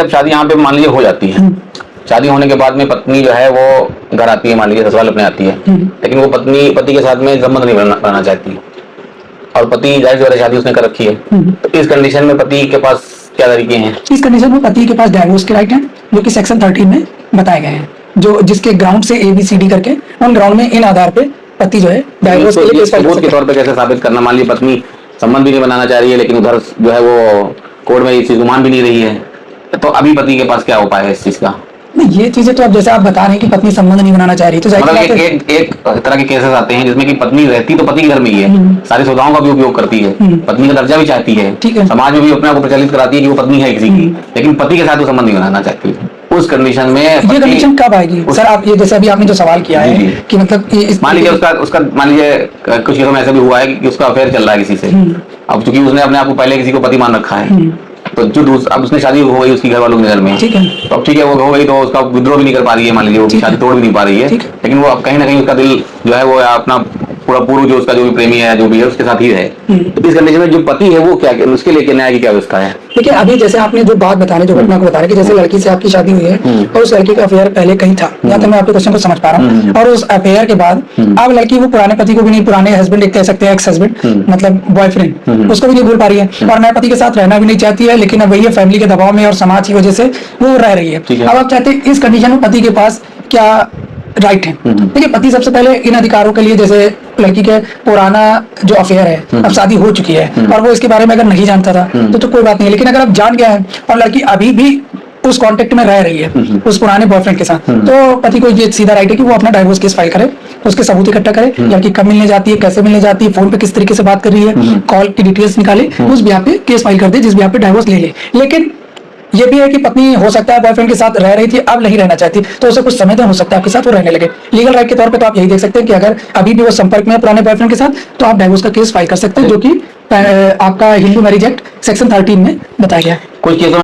जब शादी यहाँ पे मान लीजिए हो जाती है, शादी होने के बाद में पत्नी जो है वो घर आती है, मान लीजिए ससुराल अपने आती है, लेकिन वो पत्नी पति के साथ में संबंध नहीं बनाना चाहती और पति जाहिर सी बात है शादी उसने कर रखी है, तो इस कंडीशन में पति के पास क्या तरीके हैं? इस कंडीशन में पति के पास डाइवोर्स के राइट हैं, जो कि सेक्शन 13 में बताए गए हैं, जो जिसके ग्राउंड से ABCD करके उन ग्राउंड में इन आधार पे पति जो है डाइवोर्स के लिए सबूत के तौर पे कैसे साबित करना? मान लीजिए पत्नी संबंध भी नहीं बनाना चाह रही है, लेकिन उधर जो है वो कोर्ट में इस चीज को मान भी नहीं रही है, तो अभी पति के पास क्या उपाय है इस चीज का? नहीं, ये चीजें तो अब जैसे आप बता रहे हैं कि पत्नी संबंध नहीं बनाना चाह रही, तो मतलब एक तरह के केसेस आते हैं जिसमें कि पत्नी रहती तो पति के घर में ही है, सारी सुविधाओं का भी उपयोग करती है, पत्नी का दर्जा भी चाहती है, ठीक है, समाज में भी अपने आप को प्रचलित कराती है कि वो पत्नी है किसी की, लेकिन पति के साथ वो संबंध नहीं बनाना चाहती। उस कंडीशन में ये कंडीशन कब आएगी सर? आप ये जैसे अभी आपने जो सवाल किया है कि मतलब मान लीजिए उसका मान लीजिए कुछ केसों में ऐसा भी हुआ है कि उसका अफेयर चल रहा है किसी से, अब चूंकि उसने अपने आप को पहले किसी को पति मान रखा है, तो जो अब उसने शादी हो गई उसकी घर वालों की नजर में, ठीक है, तो अब ठीक है वो हो गई तो उसका विद्रोह भी नहीं कर पा रही है, मान लीजिए वो शादी तोड़ भी नहीं पा रही है, लेकिन वो अब कहीं ना कहीं उसका दिल जो है वो अपना पूरा पूर्व जो उसका जो भी प्रेमी है जो भी है उसके साथ ही है। तो इस कंडीशन में जो पति है वो क्या उसके लिए न्याय की क्या व्यवस्था है? देखिए अभी जैसे आपने जो बात बता रहे, जो घटना को बता रहे कि जैसे लड़की से आपकी शादी हुई है और उस लड़की का अफेयर पहले कहीं था, यहाँ तक मैं आपके क्वेश्चन को समझ पा रहा हूँ, और उस अफेयर के बाद अब लड़की वो पुराने पति को भी नहीं, पुराने हस्बैंड कह सकते हैं, एक्स हस्बैंड मतलब बॉयफ्रेंड, उसको भी नहीं भूल पा रही है और नए पति के साथ रहना भी नहीं चाहती है, लेकिन अब वही फैमिली के दबाव में और समाज की वजह से वो रह रही है। अब आप चाहते हैं इस कंडीशन में पति के पास क्या राइट है? देखिए पति सबसे पहले इन अधिकारों के लिए, जैसे लड़की के पुराना जो अफेयर है, अब शादी हो चुकी है और वो इसके बारे में अगर नहीं जानता था तो कोई बात नहीं, लेकिन अगर अब जान गया है और लड़की अभी भी उस कांटेक्ट में रह रही है उस पुराने बॉयफ्रेंड के साथ, तो पति को ये सीधा राइट है कि वो अपना डाइवोर्स केस फाइल करे, उसके सबूत इकट्ठा करे, लड़की कब मिलने जाती है, कैसे मिलने जाती है, फोन पे किस तरीके से बात कर रही है, कॉल की डिटेल्स निकाले, उस बिहाफ पे केस फाइल कर दे जिस बिहाफ पे डाइवोर्स ले ले। लेकिन ये भी है कि पत्नी हो सकता है बॉयफ्रेंड के साथ रह रही थी, अब नहीं रहना चाहती, तो उसे कुछ समय तो हो सकता है आपके साथ वो रहने लगे। लीगल राइट के तौर पे तो आप यही देख सकते हैं कि अगर अभी भी वो संपर्क में है पुराने बॉयफ्रेंड के साथ, तो आप डाइवोर्स का केस फाइल कर सकते हैं, जो कि आपका हिंदू मैरिज एक्ट सेक्शन 13 में बताया गया है। कुछ केसों